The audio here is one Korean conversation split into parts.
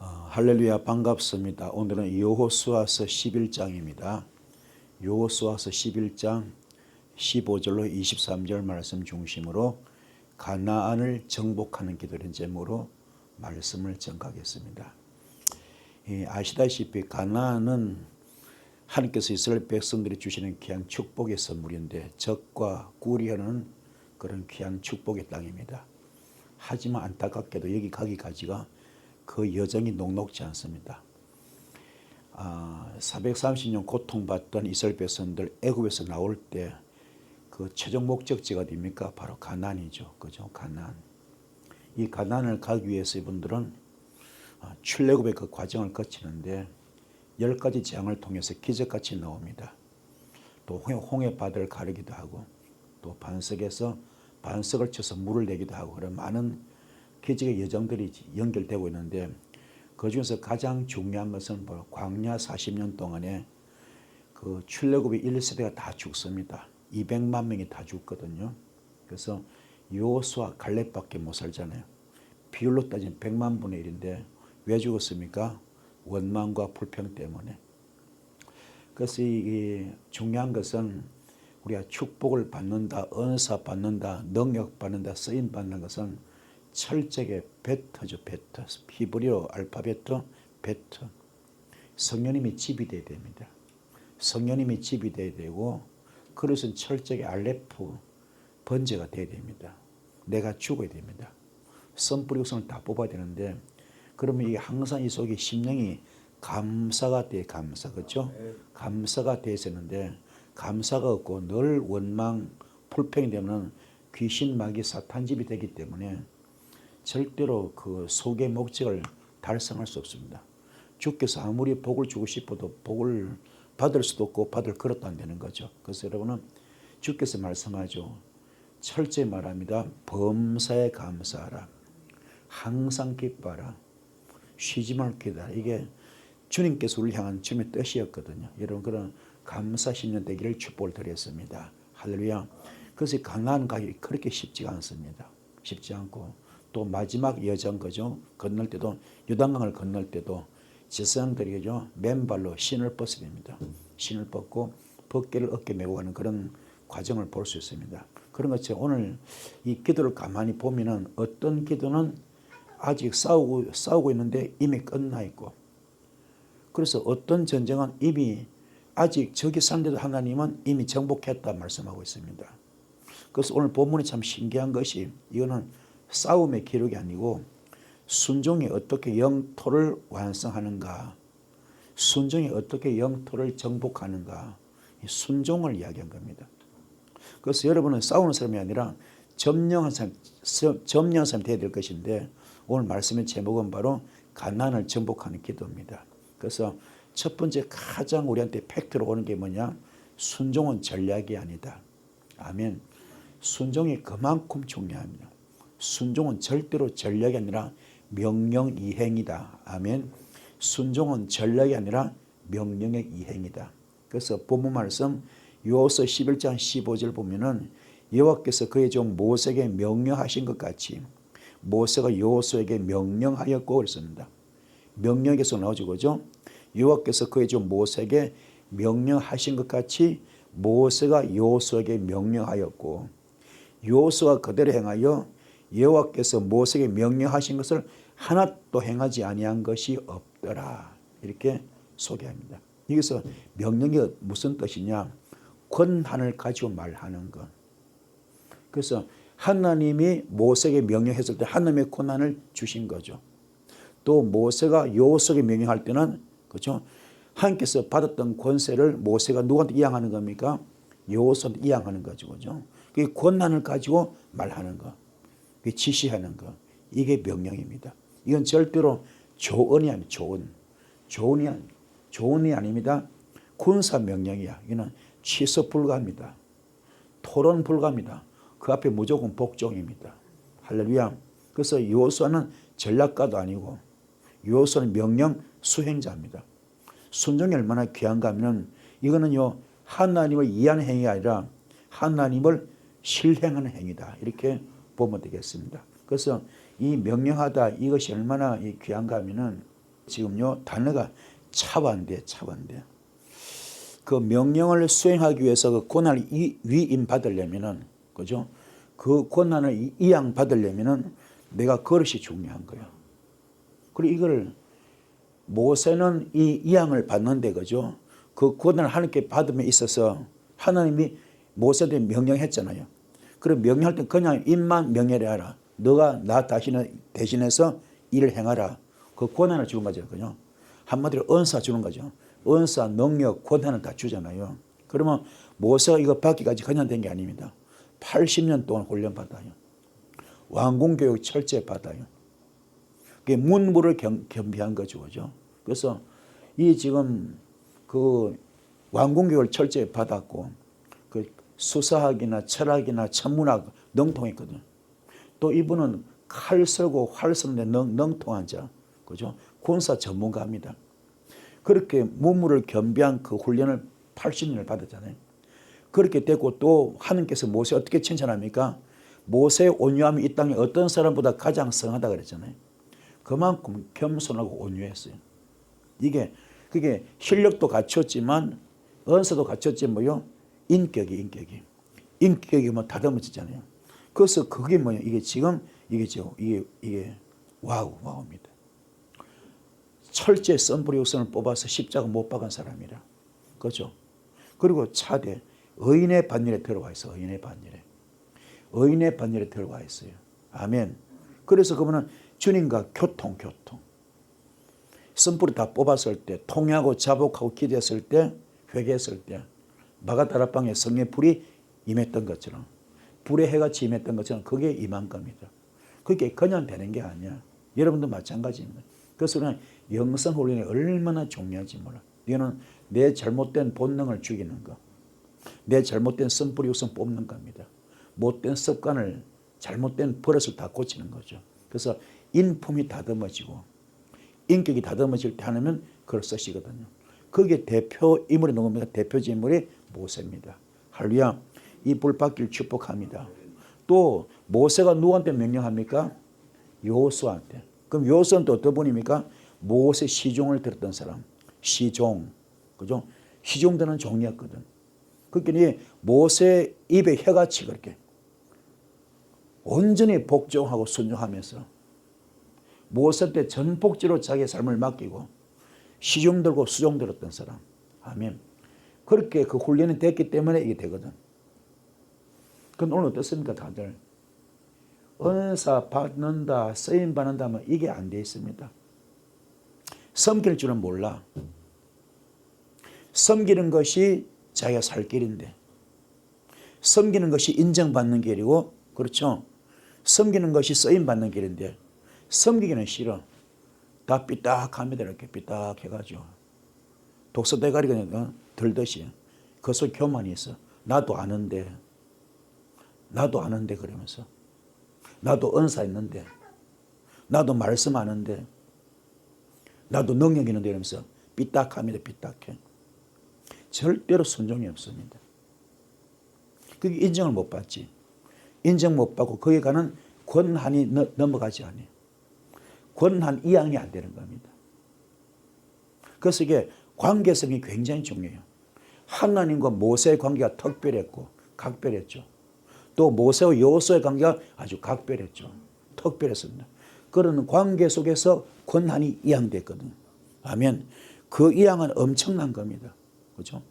할렐루야 반갑습니다. 오늘은 여호수아서 11장입니다. 여호수아서 11장 15절로 23절 말씀 중심으로 가나안을 정복하는 기도를 제목으로 말씀을 전하겠습니다. 아시다시피 가나안은 하나님께서 이스라엘 백성들이 주시는 귀한 축복의 선물인데 적과 꿀이하는 그런 귀한 축복의 땅입니다. 하지만 안타깝게도 여기 가기까지가 그 여정이 녹록지 않습니다. 430년 고통받던 이스라엘 백성들 애굽에서 나올 때 그 최종 목적지가 어디입니까? 바로 가나안이죠. 그죠? 가나안. 이 가나안을 가기 위해서 이분들은 출애굽의 그 과정을 거치는데 10가지 재앙을 통해서 기적같이 나옵니다. 또 홍해 바다를 가르기도 하고 또 반석에서 반석을 쳐서 물을 내기도 하고 그런 많은 기적의 여정들이 연결되고 있는데 그중에서 가장 중요한 것은 바로 광야 40년 동안에 그 출애굽의 1세대가 다 죽습니다. 200만 명이 다 죽거든요. 그래서 여호수아 갈렙밖에 못 살잖아요. 비율로 따지면 100만 분의 1인데 왜 죽었습니까? 원망과 불평 때문에. 그래서 이 중요한 것은 우리가 축복을 받는다, 은사 받는다, 능력 받는다, 쓰임 받는 것은 철저하게 베터죠. 베터. 히브리어 알파벳 베터. 성령님이 집이 돼야 됩니다. 성령님이 집이 돼야 되고 그릇은 철저하게 알레프 번제가 돼야 됩니다. 내가 죽어야 됩니다. 선뿌리 육성을 다 뽑아야 되는데 그러면 이게 항상 이 속에 심령이 감사가 돼. 감사. 그렇죠? 감사가 돼 있었는데 감사가 없고 늘 원망 불평이 되면 귀신 마귀 사탄 집이 되기 때문에 절대로 그 속의 목적을 달성할 수 없습니다. 주께서 아무리 복을 주고 싶어도 복을 받을 수도 없고 받을 그릇도 안 되는 거죠. 그래서 여러분은 주께서 말씀하죠. 철저히 말합니다. 범사에 감사하라. 항상 기뻐하라. 쉬지 말고 기도하라. 이게 주님께서 우리를 향한 주님의 뜻이었거든요. 여러분 그런 감사 심령 되기를 축복을 드렸습니다. 할렐루야. 그래서 가나안 가기 그렇게 쉽지가 않습니다. 쉽지 않고 또 마지막 여정 거죠. 건널 때도 요단강을 건널 때도 제사장들이 그죠. 맨발로 신을 벗어야 됩니다. 신을 벗고 벗개를 어깨에 메고 가는 그런 과정을 볼 수 있습니다. 그런 것처럼 오늘 이 기도를 가만히 보면은 어떤 기도는 아직 싸우고 있는데 이미 끝나 있고 그래서 어떤 전쟁은 이미 아직 적이 상대도 하나님은 이미 정복했다 말씀하고 있습니다. 그래서 오늘 본문이 참 신기한 것이 이거는 싸움의 기록이 아니고 순종이 어떻게 영토를 완성하는가, 순종이 어떻게 영토를 정복하는가, 순종을 이야기한 겁니다. 그래서 여러분은 싸우는 사람이 아니라 점령한 사람이 되어야 될 것인데 오늘 말씀의 제목은 바로 가나안을 정복하는 기도입니다. 그래서 첫 번째 가장 우리한테 팩트로 오는 게 뭐냐? 순종은 전략이 아니다. 아멘. 순종이 그만큼 중요합니다. 순종은 절대로 전략이 아니라 명령 이행이다. 아멘. 순종은 전략이 아니라 명령의 이행이다. 그래서 본문 말씀 여호수아 11장 15절 보면은 여호와께서 그의 종 모세에게 명령하신 것 같이 모세가 여호수아에게 명령하였고 그랬습니다. 명령에서 나오죠. 그죠? 여호와께서 그의 종 모세에게 명령하신 것 같이 모세가 여호수아에게 명령하였고 여호수아가 그대로 행하여 여호와께서 모세에게 명령하신 것을 하나도 행하지 아니한 것이 없더라. 이렇게 소개합니다. 여기서 명령이 무슨 뜻이냐? 권한을 가지고 말하는 것. 그래서 하나님이 모세에게 명령했을 때 하나님의 권한을 주신 거죠. 또 모세가 여호수아에게 명령할 때는 그렇죠? 하나님께서 받았던 권세를 모세가 누구한테 이양하는 겁니까? 여호수아한테 이양하는 거죠. 그죠? 그 권한을 가지고 말하는 것. 지시하는 것. 이게 명령입니다. 이건 절대로 조언이 아닙니다. 조언이 아닙니다. 군사 명령이야. 이거는 취소 불가합니다. 토론 불가합니다. 그 앞에 무조건 복종입니다. 할렐루야. 그래서 여호수아는 전략가도 아니고 여호수아는 명령 수행자입니다. 순종이 얼마나 귀한가 하면 이거는요 하나님을 이해하는 행위가 아니라 하나님을 실행하는 행위다. 이렇게 보면 되겠습니다. 그래서 이 명령하다 이것이 얼마나 귀한가 하면은 지금요 단어가 차반대. 그 명령을 수행하기 위해서 그 권한을 위임받으려면은, 그죠? 그 권한을 이양받으려면은 내가 그릇이 중요한 거예요. 그리고 이걸 모세는 이 이양을 받는데, 그죠? 그 권한을 하나님께 받음에 있어서 하나님이 모세한테 명령했잖아요. 그럼 명령할 때 그냥 입만 명예하라. 너가 나 대신해서 일을 행하라. 그 권한을 주는 거죠. 그죠? 한마디로 은사 주는 거죠. 은사, 능력, 권한을 다 주잖아요. 그러면 모세가 이거 받기까지 그냥 된 게 아닙니다. 80년 동안 훈련 받아요. 왕궁교육 철저히 받아요. 그게 문무를 겸비한 거죠. 그죠? 그래서 이 지금 그 왕궁교육을 철저히 받았고, 그 수사학이나 철학이나 천문학 능통했거든. 또 이분은 칼 썰고 활 쏘는데 능통한 자, 그죠? 군사 전문가입니다. 그렇게 문무를 겸비한 그 훈련을 80년을 받았잖아요. 그렇게 됐고 또 하나님께서 모세 어떻게 칭찬합니까? 모세의 온유함이 이 땅에 어떤 사람보다 가장 성하다 그랬잖아요. 그만큼 겸손하고 온유했어요. 그게 실력도 갖췄지만 언서도 갖췄지만 뭐요? 인격이 뭐 다듬어지잖아요. 그래서 그게 뭐냐? 이게 와우입니다. 철제 썬브리 육선을 뽑아서 십자가 못 박은 사람이라. 그렇죠? 그리고 차대 의인의 반열에 들어와 있어. 의인의 반열에 들어와 있어요. 아멘. 그래서 그분은 주님과 교통. 썬불이 다 뽑았을 때, 통회하고 자복하고 기도했을 때, 회개했을 때, 마가다락방에 성령의 불이 임했던 것처럼, 불의 해같이 임했던 것처럼 그게 임한 겁니다. 그게 그냥 되는 게 아니야. 여러분도 마찬가지입니다. 그래서 우리는 영성 훈련이 얼마나 중요한지 몰라. 이거는 내 잘못된 본능을 죽이는 거, 내 잘못된 썬불이 육성 뽑는 겁니다. 못된 습관을, 잘못된 버릇을 다 고치는 거죠. 그래서 인품이 다듬어지고 인격이 다듬어질 때 하면 그걸 쓰시거든요. 그게 대표 인물이 누굽니까? 대표 인물이 모세입니다. 할렐루야. 이 불 받기를 축복합니다. 또 모세가 누구한테 명령합니까? 여호수아한테. 그럼 여호수아는 또 어떤 분입니까? 모세 시종을 들었던 사람. 시종. 그죠? 시종되는 종이었거든. 그러니까 모세 입에 혀같이 그렇게 온전히 복종하고 순종하면서 모세 때 전폭지로 자기의 삶을 맡기고 시종 들고 수종 들었던 사람. 아멘. 그렇게 그 훈련이 됐기 때문에 이게 되거든. 그럼 오늘 어떻습니까 다들? 은사 받는다, 쓰임 받는다 하면 이게 안 돼 있습니다. 섬길 줄은 몰라. 섬기는 것이 자기가 살 길인데, 섬기는 것이 인정받는 길이고, 그렇죠? 섬기는 것이 쓰임 받는 길인데 섬기기는 싫어. 다 삐딱합니다. 이렇게 삐딱해가지고 독서 대가리가 들듯이 그 속 교만이 있어. 나도 아는데 그러면서 나도 은사 있는데, 나도 말씀 아는데, 나도 능력 있는데 이러면서 삐딱합니다. 삐딱해. 절대로 순종이 없습니다. 그게 인정을 못 받지. 인정 못 받고 거기에 가는 권한이 넘어가지 않아요. 권한 이양이 안 되는 겁니다. 그래서 이게 관계성이 굉장히 중요해요. 하나님과 모세의 관계가 특별했고 각별했죠. 또 모세와 여호수아의 관계가 아주 각별했죠. 특별했습니다. 그런 관계 속에서 권한이 이양됐거든요. 아멘. 그 이양은 엄청난 겁니다. 그렇죠?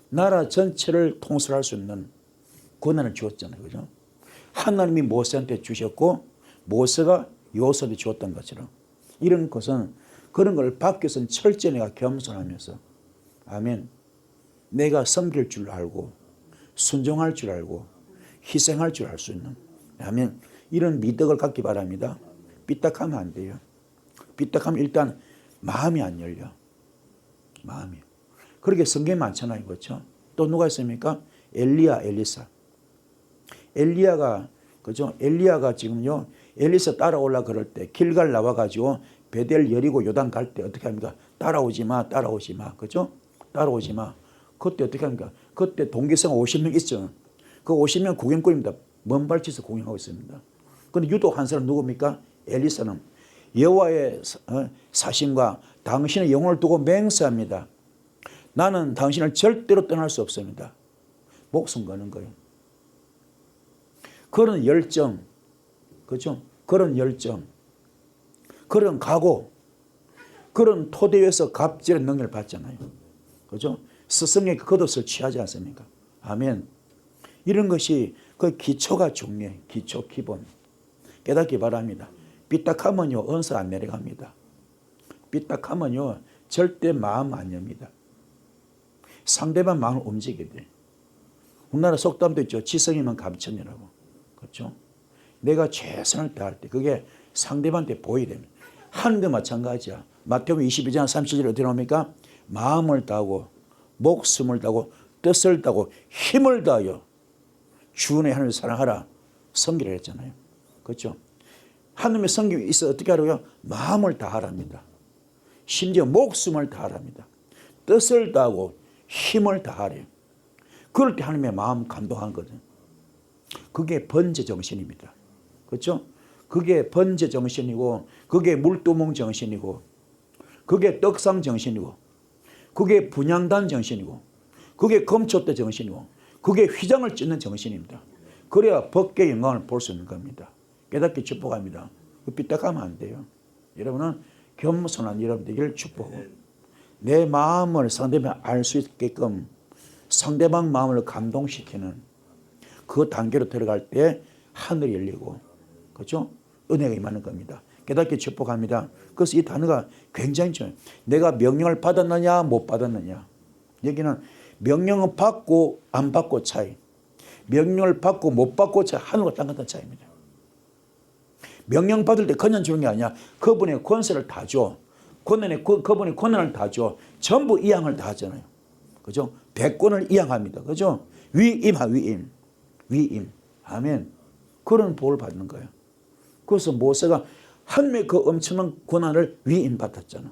나라 전체를 통솔할 수 있는 권한을 주었잖아요. 그렇죠? 하나님이 모세한테 주셨고 모세가 여호수아한테 주었던 것처럼 이런 것은 그런 걸 받기 위해서는 철저히 내가 겸손하면서 아멘. 내가 섬길 줄 알고 순종할 줄 알고 희생할 줄 알 수 있는 아멘. 이런 미덕을 갖기 바랍니다. 삐딱하면 안 돼요. 삐딱하면 일단 마음이 안 열려. 마음이. 그렇게 성경에 많잖아요. 그렇죠? 또 누가 있습니까? 엘리야, 엘리사. 엘리야가 그죠? 엘리야가 지금요. 엘리사 따라오려 그럴 때 길갈 나와가지고 베델 여리고 요단 갈 때 어떻게 합니까? 따라오지 마. 그죠? 따라오지 마. 그때 어떻게 합니까? 그때 동기성 50명 있죠. 그 50명 구경꾼입니다. 먼 발치에서 구경하고 있습니다. 그런데 유독 한 사람 누굽니까? 엘리사는 여호와의 사신과 당신의 영혼을 두고 맹세합니다. 나는 당신을 절대로 떠날 수 없습니다. 목숨 거는 거예요. 그런 열정, 그죠? 그런 열정, 그런 각오, 그런 토대 위에서 갑질의 능력을 받잖아요. 그죠? 스승의 겉옷을 취하지 않습니까? 아멘. 이런 것이 그 기초가 중요해요. 기초, 기본. 깨닫기 바랍니다. 삐딱하면요, 은사 안 내려갑니다. 삐딱하면요, 절대 마음 안 엽니다. 상대방 마음을 움직여야 돼. 우리나라 속담도 있죠. 지성이면 감천이라고. 그렇죠? 내가 최선을 다할 때 그게 상대방한테 보여야 됩니다. 하는데 마찬가지야. 마태복음 22장 37절에 어떻게 나옵니까? 마음을 다하고 목숨을 다하고 뜻을 다하고 힘을 다하여 주의 하나님을 사랑하라. 성기를 했잖아요. 그렇죠? 하나님의 성경이 있어 어떻게 하라고요? 마음을 다하랍니다. 심지어 목숨을 다하랍니다. 뜻을 다하고 힘을 다하래요. 그럴 때 하나님의 마음 감동한 거든. 그게 번제 정신입니다. 그렇죠? 그게 번제 정신이고, 그게 물두멍 정신이고, 그게 떡상 정신이고, 그게 분향단 정신이고, 그게 검초대 정신이고, 그게 휘장을 찢는 정신입니다. 그래야 법계의 영광을 볼 수 있는 겁니다. 깨닫게 축복합니다. 삐딱하면 안 돼요. 여러분은 겸손한 여러분 되기를 축복하고, 내 마음을 상대방이 알 수 있게끔 상대방 마음을 감동시키는 그 단계로 들어갈 때 하늘이 열리고, 그렇죠? 은혜가 임하는 겁니다. 깨닫게 축복합니다. 그래서 이 단어가 굉장히 중요해요. 내가 명령을 받았느냐 못 받았느냐. 여기는 명령을 받고 안 받고 차이, 명령을 받고 못 받고 차이, 하늘과 땅 같은 차이입니다. 명령 받을 때 그냥 주는 게 아니야. 그분의 권세를 다 줘. 그분의 권한을 다 줘. 전부 이양을 다 하잖아요. 그죠? 백권을 이양합니다. 그죠? 위임. 아멘. 그런 복을 받는 거예요. 그래서 모세가 하나님의 그 엄청난 권한을 위임받았잖아.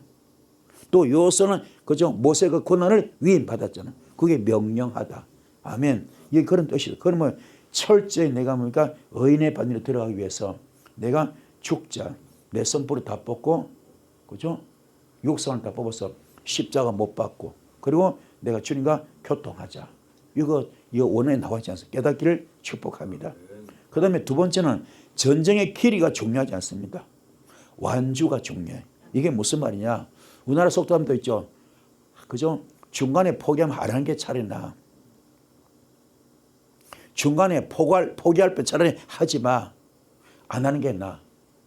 또 요소는 그죠? 모세가 권한을 위임받았잖아. 그게 명령하다. 아멘. 이게 그런 뜻이다. 그러면 철저히 내가 뭡니까? 의인의 반열에 들어가기 위해서 내가 죽자. 내 선불을 다 뽑고, 그죠? 육성을 다 뽑아서 십자가 못 받고, 그리고 내가 주님과 교통하자. 이거 원어에 나와 있지 않습니까? 깨닫기를 축복합니다. 그 다음에 두 번째는 전쟁의 길이가 중요하지 않습니다. 완주가 중요해. 이게 무슨 말이냐? 우리나라 속담도 있죠. 그죠? 중간에 포기하면 안 하는 게 차라리 나아. 중간에 포기할 때 차라리 하지 마. 안 하는 게 나아.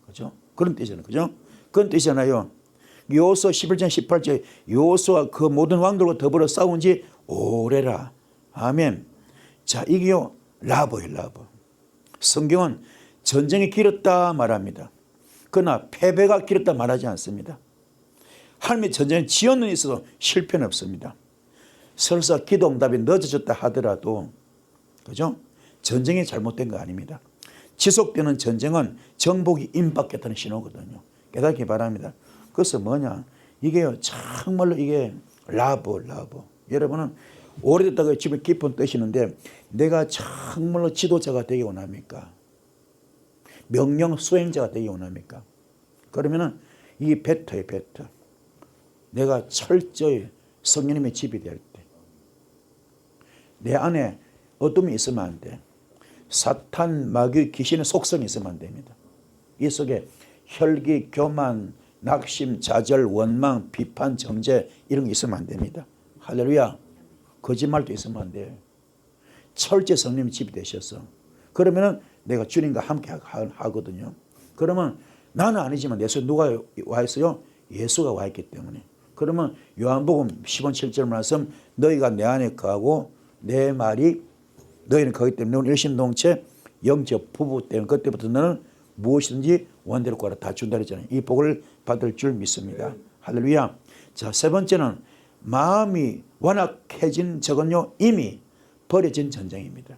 그죠? 그런 뜻이잖아요. 그죠? 그런 뜻이잖아요. 여호수아 11장 18절 여호수아 그 모든 왕들과 더불어 싸운 지 오래라. 아멘. 자, 이게요 라보예요. 라보. 성경은 전쟁이 길었다 말합니다. 그러나 패배가 길었다 말하지 않습니다. 하나님의 전쟁에 지연은 있어도 실패는 없습니다. 설사 기도 응답이 늦어졌다 하더라도, 그죠? 전쟁이 잘못된 거 아닙니다. 지속되는 전쟁은 정복이 임박했다는 신호거든요. 깨닫기 바랍니다. 그래서 뭐냐? 이게요, 정말로 이게 라보. 여러분은 오래됐다고 집에 깊은 뜻이는데, 내가 정말로 지도자가 되기 원합니까? 명령 수행자가 되기 원합니까? 그러면은 이게 배터예요, 배터. 내가 철저히 성령님의 집이 될 때, 내 안에 어둠이 있으면 안 돼. 사탄, 마귀, 귀신의 속성이 있으면 안 됩니다. 이 속에 혈기, 교만, 낙심, 좌절, 원망, 비판, 정죄 이런 게 있으면 안 됩니다. 할렐루야. 거짓말도 있으면 안 돼요. 철저히 성령님의 집이 되셔서, 그러면은 내가 주님과 함께 하거든요. 그러면 나는 아니지만 내 속에 누가 와 있어요? 예수가 와 있기 때문에. 그러면 요한복음 10장 7절 말씀, 너희가 내 안에 거하고 내 말이 너희는 거기 때문에 너는 일심동체 영적 부부 때문에 그때부터 너는 무엇이든지 원대로 구하라 다 준다 그랬잖아요. 이 복을 받을 줄 믿습니다. 할렐루야. 자, 세 번째는 마음이 완악해진 적은요 이미 버려진 전쟁입니다.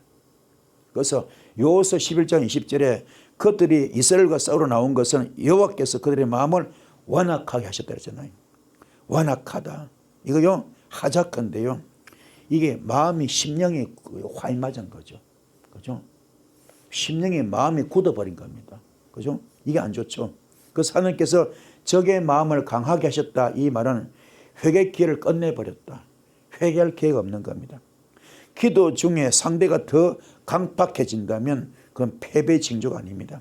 그래서 여호수아 11장 20절에 그들이 이스라엘과 싸우러 나온 것은 여호와께서 그들의 마음을 완악하게 하셨다 그랬잖아요. 완악하다. 이거요 하작한데요. 이게 마음이 심령이 화인 맞은 거죠. 그죠? 심령이 마음이 굳어버린 겁니다. 그죠? 이게 안 좋죠. 그래서 하나님께서 적의 마음을 강하게 하셨다. 이 말은 회개 기회를 끝내버렸다. 회개할 기회가 없는 겁니다. 기도 중에 상대가 더 강팍해진다면 그건 패배 징조가 아닙니다.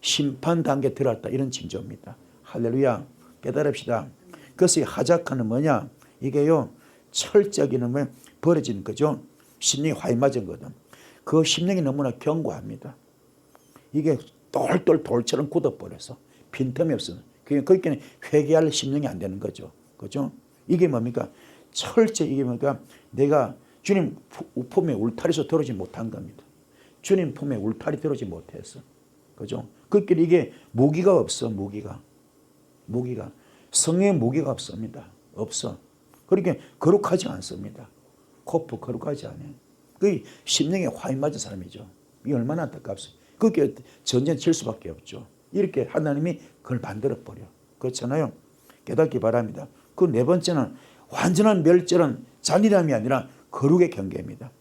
심판 단계에 들어왔다. 이런 징조입니다. 할렐루야. 깨달읍시다. 그래서 이 하자카는 뭐냐? 이게요, 철저하게는 뭐 벌어지는 거죠. 심령이 화이 맞은 거든. 그 심령이 너무나 견고합니다. 이게 똘똘 돌처럼 굳어버려서 빈틈이 없어요. 그러니까 회개할 심령이 안 되는 거죠. 그죠? 이게 뭡니까? 철저히 이게 뭡니까? 내가 주님 품에 울타리에서 들어오지 못한 겁니다. 주님 품에 울타리 들어오지 못했어. 그죠? 그끼리 이게 무기가 없어. 무기가. 성령의 무기가 없습니다. 없어. 그러니까 거룩하지 않습니다. 코프 거룩하지 않아요. 그 심령에 화이 맞은 사람이죠. 이게 얼마나 안타깝습니까? 그게 전쟁 칠 수밖에 없죠. 이렇게 하나님이 그걸 만들어버려. 그렇잖아요. 깨닫기 바랍니다. 그 네 번째는 완전한 멸절은 잔인함이 아니라 거룩의 경계입니다.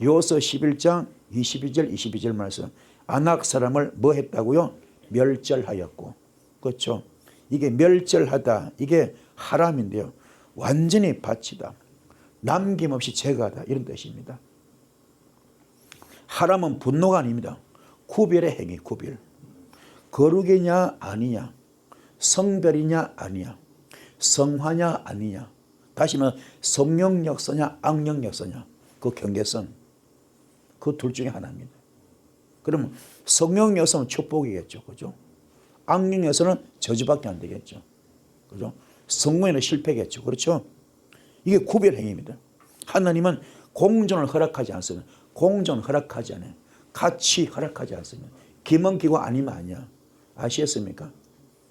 요서 11장 22절 22절 말씀. 아낙 사람을 뭐 했다고요? 멸절하였고. 그렇죠. 이게 멸절하다. 이게 하람인데요. 완전히 바치다. 남김없이 제거하다. 이런 뜻입니다. 하람은 분노가 아닙니다. 구별의 행위, 구별. 거룩이냐 아니냐, 성별이냐 아니냐, 성화냐 아니냐, 다시 말해 성령 역사냐 악령 역사냐, 그 경계선, 그 둘 중에 하나입니다. 그러면 성령 역사는 축복이겠죠, 그죠? 악령 역사는 저주밖에 안 되겠죠, 그죠? 성공에는 실패겠죠, 그렇죠? 이게 구별 행위입니다. 하나님은 공존을 허락하지 않습니다. 공존 허락하지 않아요. 같이 허락하지 않습니다. 김은기고 아니면 아니야. 아시겠습니까?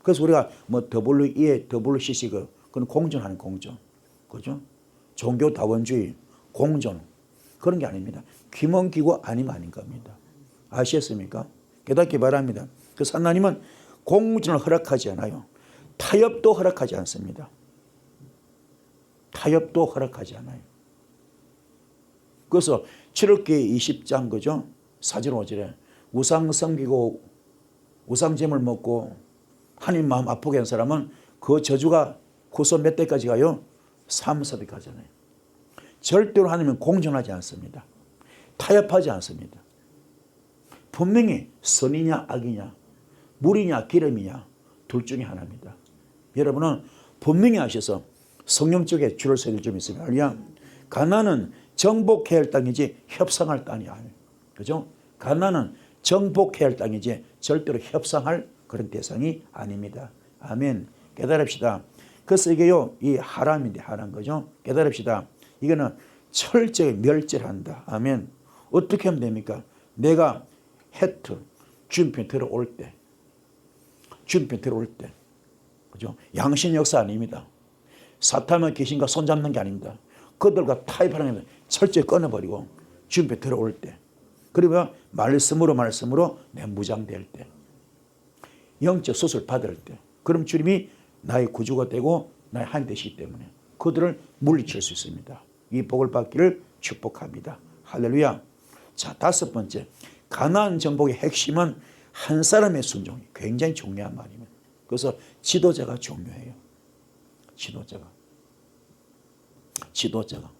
그래서 우리가 뭐 WEA, WCC 그건 공존하는 공존. 그죠? 종교 다원주의, 공존. 그런 게 아닙니다. 김은기고 아니면 아닌 겁니다. 아시겠습니까? 깨닫기 바랍니다. 그래서 하나님은 공존을 허락하지 않아요. 타협도 허락하지 않습니다. 타협도 허락하지 않아요. 그래서 출애굽기 20장 그죠? 4절 5절에 우상 섬기고 우상잼을 먹고 하나님 마음 아프게 한 사람은 그 저주가 후손 몇 대까지 가요? 3, 4대 가잖아요. 절대로 하나님은 공존하지 않습니다. 타협하지 않습니다. 분명히 선이냐 악이냐 물이냐 기름이냐 둘 중에 하나입니다. 여러분은 분명히 아셔서 성령 쪽에 줄을 서야 될 점이 있습니다. 가나안은 정복해야 할 땅이지 협상할 땅이 아니에요. 그죠? 가나안은 정복해야 할 땅이지 절대로 협상할 그런 대상이 아닙니다. 아멘. 깨달읍시다. 그래서 이게요, 이 하람인데 하람 거죠? 깨달읍시다. 이거는 철저히 멸절한다. 아멘. 어떻게 하면 됩니까? 내가 헤트, 주님편 들어올 때, 그죠? 양신 역사 아닙니다. 사탄은 귀신과 손잡는 게 아닙니다. 그들과 타협하는 게 철저히 끊어버리고 주님께 들어올 때, 그리고 말씀으로 내 무장될 때, 영적 수술 받을 때, 그럼 주님이 나의 구주가 되고 나의 하나님 되시기 때문에 그들을 물리칠 수 있습니다. 이 복을 받기를 축복합니다. 할렐루야. 자, 다섯 번째, 가나안 정복의 핵심은 한 사람의 순종이 굉장히 중요한 말입니다. 그래서 지도자가 중요해요. 지도자가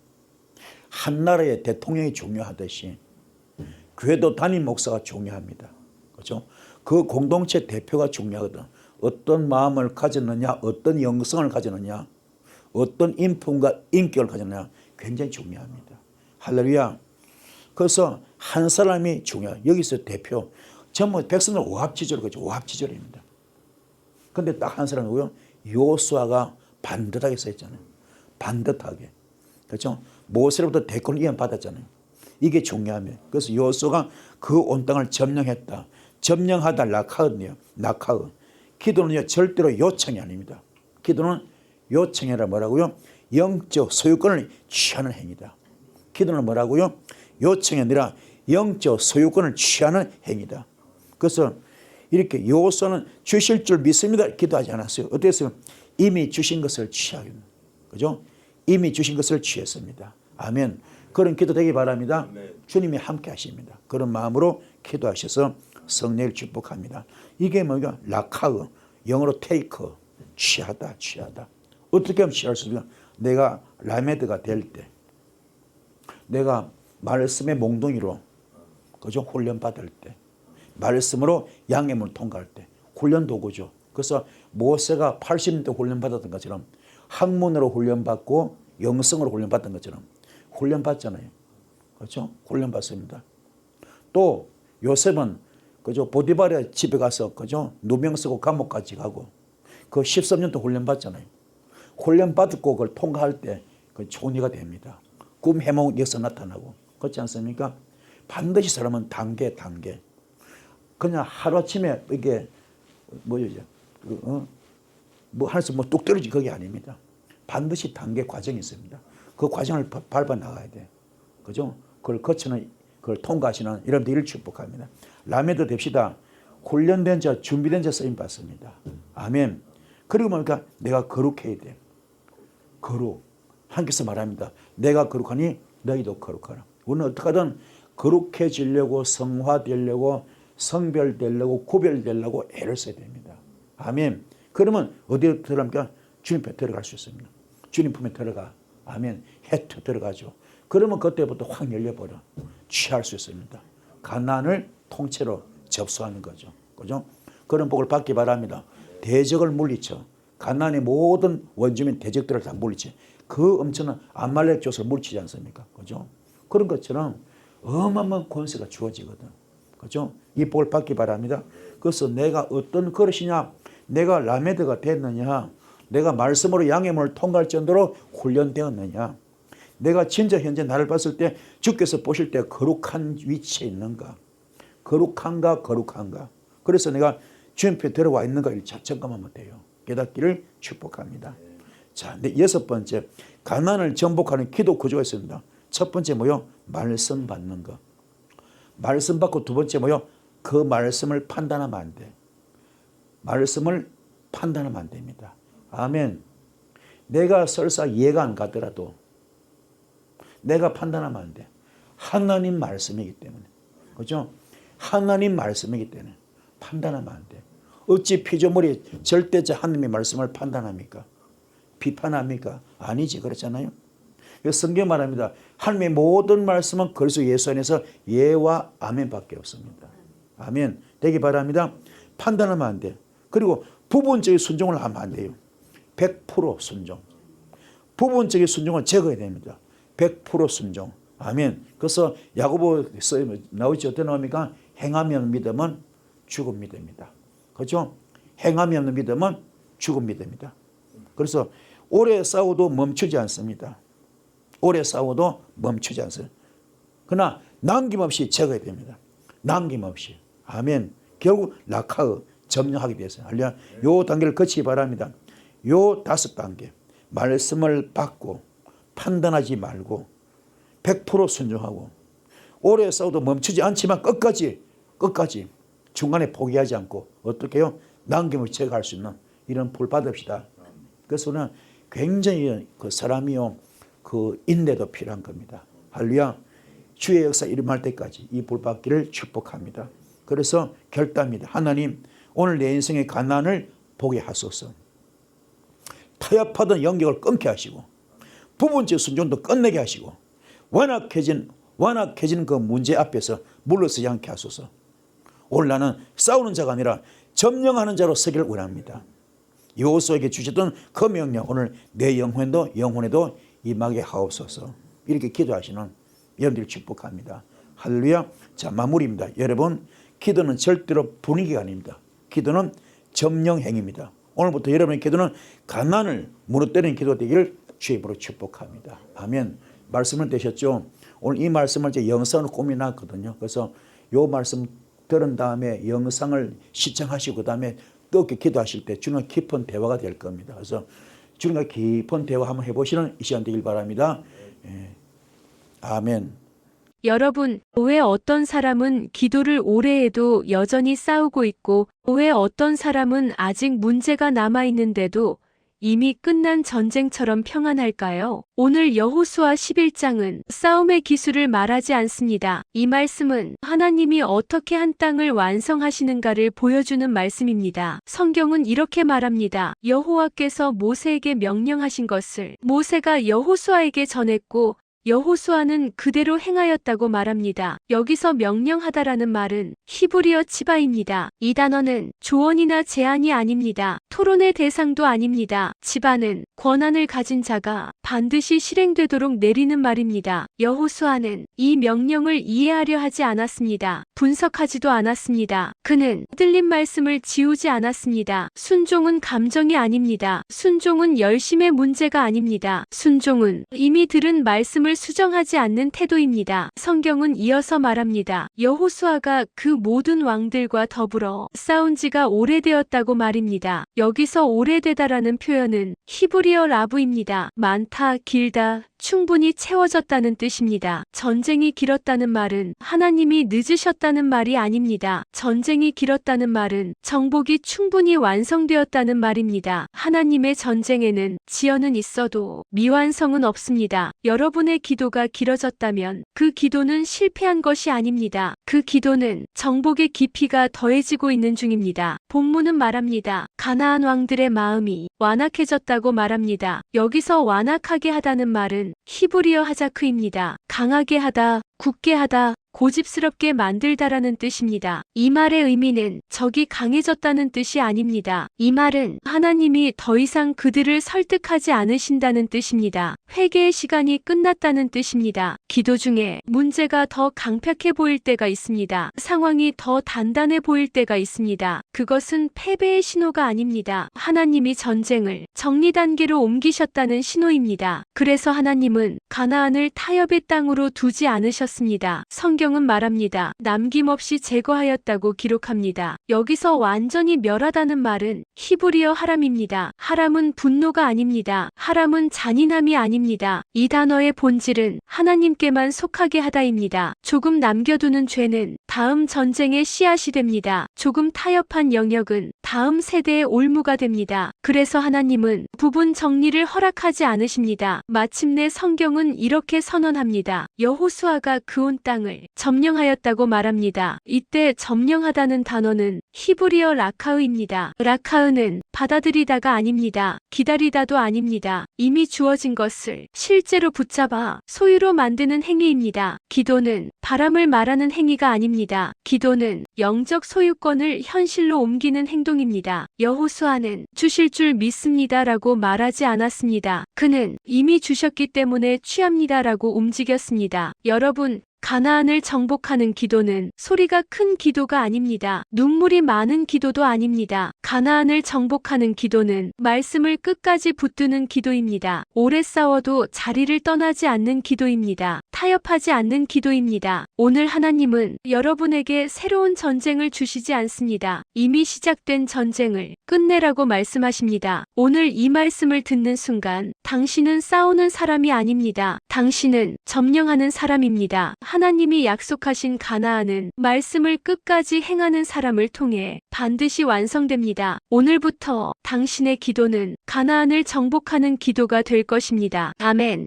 한 나라의 대통령이 중요하듯이 교회도 담임 목사가 중요합니다. 그렇죠? 그 공동체 대표가 중요하거든. 어떤 마음을 가졌느냐, 어떤 영성을 가졌느냐, 어떤 인품과 인격을 가졌느냐 굉장히 중요합니다. 할렐루야. 그래서 한 사람이 중요해요. 여기서 대표. 전부 백성들 오합지졸 그죠? 오합지졸입니다. 근데 딱 한 사람이 누구요? 요수아가 반듯하게 써있잖아요. 반듯하게. 그렇죠? 모세로부터 대권을 이어받았잖아요. 이게 중요합니다. 그래서 요수아가 그 온 땅을 점령했다. 점령하다 낙하은요. 낙하은. 기도는요 절대로 요청이 아닙니다. 기도는 요청이라 뭐라고요? 영적 소유권을 취하는 행위다. 기도는 뭐라고요? 요청이 아니라 영적 소유권을 취하는 행위다. 그래서 이렇게 요소는 주실 줄 믿습니다. 기도하지 않았어요. 어땠어요? 이미 주신 것을 취하기. 그죠? 이미 주신 것을 취했습니다. 아멘. 그런 기도 되기 바랍니다. 주님이 함께 하십니다. 그런 마음으로 기도하셔서 성령을 축복합니다. 이게 뭐가? 라카의 영어로 take, 취하다, 취하다. 어떻게 하면 취할 수 있냐? 내가 라메드가 될 때, 내가 말씀의 몽둥이로, 그죠? 훈련 받을 때, 말씀으로 양해문을 통과할 때, 훈련 도구죠. 그래서 모세가 80년 훈련 받았던 것처럼 학문으로 훈련 받고 영성으로 훈련 받던 것처럼 훈련 받잖아요. 그렇죠? 훈련 받습니다. 또 요셉은 그죠? 보디발의 집에 가서 그죠? 누명 쓰고 감옥까지 가고 그 13년도 훈련 받잖아요. 훈련 받고 그걸 통과할 때 그 총리가 됩니다. 꿈 해몽 역사 나타나고 그렇지 않습니까? 반드시 사람은 단계 그냥 하루아침에 이게 뭐죠? 뭐 할 수 뭐 뚝 떨어지 그게 아닙니다. 반드시 단계 과정이 있습니다. 그 과정을 밟아 나가야 돼. 그죠? 그걸 거치는 그걸 통과하시는 여러분들을 축복합니다. 라메도 됩시다. 훈련된 자, 준비된 자 쓰임 받습니다. 아멘. 그리고 뭡니까? 내가 거룩해야 돼. 거룩. 하나님께서 말합니다. 내가 거룩하니 너희도 거룩하라. 우리는 어떻게든 거룩해지려고 성화되려고 성별되려고 구별되려고 애를 써야 됩니다. 아멘. 그러면 어디로 들어갑니까? 주님 품에 들어갈 수 있습니다. 주님 품에 들어가. 아멘. 해투 들어가죠. 그러면 그때부터 확 열려버려. 취할 수 있습니다. 가나안을 통째로 접수하는 거죠. 그죠? 그런 복을 받기 바랍니다. 대적을 물리쳐. 가나안의 모든 원주민 대적들을 다 물리쳐. 그 엄청난 아말렉 족속을 물리치지 않습니까? 그죠? 그런 것처럼 어마어마한 권세가 주어지거든. 그죠? 이 복을 받기 바랍니다. 그래서 내가 어떤 그릇이냐? 내가 라메드가 됐느냐? 내가 말씀으로 양해문을 통과할 정도로 훈련되었느냐? 내가 진짜 현재 나를 봤을 때 주께서 보실 때 거룩한 위치에 있는가? 거룩한가? 그래서 내가 주님 앞에 들어와 있는가? 점검하면 돼요. 깨닫기를 축복합니다. 자, 여섯 번째, 가난을 정복하는 기도 구조가 있습니다. 첫 번째 뭐요? 말씀 받는 거. 말씀 받고 두 번째 뭐요? 그 말씀을 판단하면 안 돼. 말씀을 판단하면 안 됩니다. 아멘. 내가 설사 이해가 안 가더라도 내가 판단하면 안 돼. 하나님 말씀이기 때문에. 그죠? 하나님 말씀이기 때문에 판단하면 안 돼. 어찌 피조물이 절대적 하나님의 말씀을 판단합니까? 비판합니까? 아니지. 그렇잖아요. 성경 말합니다. 하나님의 모든 말씀은 그리스도 예수 안에서 예와 아멘밖에 없습니다. 아멘. 되기 바랍니다. 판단하면 안 돼. 그리고 부분적인 순종을 하면 안 돼요. 100% 순종. 부분적인 순종을 제거해야 됩니다. 100% 순종. 아멘. 그래서 야고보서 나오지 어떻게 나옵니까? 행함이 없는 믿음은 죽은 믿음이다. 그렇죠? 행함이 없는 믿음은 죽은 믿음이다. 그래서 오래 싸워도 멈추지 않습니다. 오래 싸워도 멈추지 않습니다. 그러나 남김없이 제거해야 됩니다. 남김없이. 아멘. 결국 라카의 점령하게 되었어요. 할렐루야. 요 단계를 거치기 바랍니다. 요 5단계. 말씀을 받고 판단하지 말고 100% 순종하고 오래 싸워도 멈추지 않지만 끝까지 중간에 포기하지 않고 어떻게 해요? 남김없이 제거할 수 있는 이런 볼 받읍시다. 그래서 우리는 굉장히 그 사람이요 그 인내도 필요한 겁니다. 할렐루야. 주의 역사 일어날 때까지 이 볼 받기를 축복합니다. 그래서 결단입니다. 하나님 오늘 내 인생의 가난을 보게 하소서. 타협하던 영역을 끊게 하시고 부분적 순종도 끝내게 하시고 완악해진 그 문제 앞에서 물러서지 않게 하소서. 오늘 나는 싸우는 자가 아니라 점령하는 자로 서기를 원합니다. 여호수아에게 주셨던 그 명령 오늘 내 영혼에도 임하게 하옵소서. 이렇게 기도하시는 여러분들을 축복합니다. 할렐루야. 자, 마무리입니다. 여러분, 기도는 절대로 분위기가 아닙니다. 기도는 점령행위입니다. 오늘부터 여러분의 기도는 가난을 무너뜨리는 기도가 되기를 주의 이름으로 축복합니다. 아멘. 말씀을 되셨죠? 오늘 이 말씀을 제 영상으로 꾸며놨거든요. 그래서 이 말씀 들은 다음에 영상을 시청하시고 그 다음에 뜨겁게 기도하실 때 주님과 깊은 대화가 될 겁니다. 그래서 주님과 깊은 대화 한번 해보시는 이 시간 되길 바랍니다. 예. 아멘. 여러분, 왜 어떤 사람은 기도를 오래 해도 여전히 싸우고 있고, 왜 어떤 사람은 아직 문제가 남아있는데도 이미 끝난 전쟁처럼 평안할까요? 오늘 여호수아 11장은 싸움의 기술을 말하지 않습니다. 이 말씀은 하나님이 어떻게 한 땅을 완성하시는가를 보여주는 말씀입니다. 성경은 이렇게 말합니다. 여호와께서 모세에게 명령하신 것을 모세가 여호수아에게 전했고 여호수아는 그대로 행하였다고 말합니다. 여기서 명령하다라는 말은 히브리어 치바입니다. 이 단어는 조언이나 제안이 아닙니다. 토론의 대상도 아닙니다. 치바는 권한을 가진 자가 반드시 실행되도록 내리는 말입니다. 여호수아는 이 명령을 이해하려 하지 않았습니다. 분석하지도 않았습니다. 그는 틀린 말씀을 지우지 않았습니다. 순종은 감정이 아닙니다. 순종은 열심의 문제가 아닙니다. 순종은 이미 들은 말씀을 수정하지 않는 태도입니다. 성경은 이어서 말합니다. 여호수아가 그 모든 왕들과 더불어 싸운 지가 오래되었다고 말입니다. 여기서 오래되다라는 표현은 히브리어 라브입니다. 많다, 길다, 충분히 채워졌다는 뜻입니다. 전쟁이 길었다는 말은 하나님이 늦으셨다는 말이 아닙니다. 전쟁이 길었다는 말은 정복이 충분히 완성되었다는 말입니다. 하나님의 전쟁에는 지연은 있어도 미완성은 없습니다. 여러분의 기도가 길어졌다면 그 기도는 실패한 것이 아닙니다. 그 기도는 정복의 깊이가 더해지고 있는 중입니다. 본문은 말합니다. 가나안 왕들의 마음이 완악해졌다고 말합니다. 여기서 완악하게 하다는 말은 히브리어 하자크입니다. 강하게 하다, 굳게 하다, 고집스럽게 만들다라는 뜻입니다. 이 말의 의미는 적이 강해졌다는 뜻이 아닙니다. 이 말은 하나님이 더 이상 그들을 설득하지 않으신다는 뜻입니다. 회개의 시간이 끝났다는 뜻입니다. 기도 중에 문제가 더 강팍해 보일 때가 있습니다. 상황이 더 단단해 보일 때가 있습니다. 그것은 패배의 신호가 아닙니다. 하나님이 전쟁을 정리 단계로 옮기셨다는 신호입니다. 그래서 하나님은 가나안을 타협의 땅으로 두지 않으셨습니다. 성경은 말합니다. 남김없이 제거하였다고 기록합니다. 여기서 완전히 멸하다는 말은 히브리어 하람입니다. 하람은 분노가 아닙니다. 하람은 잔인함이 아닙니다. 이 단어의 본질은 하나님께만 속하게 하다입니다. 조금 남겨두는 죄는 다음 전쟁의 씨앗이 됩니다. 조금 타협한 영역은 다음 세대의 올무가 됩니다. 그래서 하나님은 부분 정리를 허락하지 않으십니다. 마침내 성경은 이렇게 선언합니다. 여호수아가 그 온 땅을 점령하였다고 말합니다. 이때 점령하다는 단어는 히브리어 라카으입니다. 라카으는 받아들이다가 아닙니다. 기다리다도 아닙니다. 이미 주어진 것을 실제로 붙잡아 소유로 만드는 행위입니다. 기도는 바람을 말하는 행위가 아닙니다. 기도는 영적 소유권을 현실로 옮기는 행동입니다. 여호수아는 주실 줄 믿습니다라고 말하지 않았습니다. 그는 이미 주셨기 때문에 취합니다라고 움직였습니다. 여러분, 가나안을 정복하는 기도는 소리가 큰 기도가 아닙니다. 눈물이 많은 기도도 아닙니다. 가나안을 정복하는 기도는 말씀을 끝까지 붙드는 기도입니다. 오래 싸워도 자리를 떠나지 않는 기도입니다. 타협하지 않는 기도입니다. 오늘 하나님은 여러분에게 새로운 전쟁을 주시지 않습니다. 이미 시작된 전쟁을 끝내라고 말씀하십니다. 오늘 이 말씀을 듣는 순간 당신은 싸우는 사람이 아닙니다. 당신은 점령하는 사람입니다. 하나님이 약속하신 가나안은 말씀을 끝까지 행하는 사람을 통해 반드시 완성됩니다. 오늘부터 당신의 기도는 가나안을 정복하는 기도가 될 것입니다. 아멘.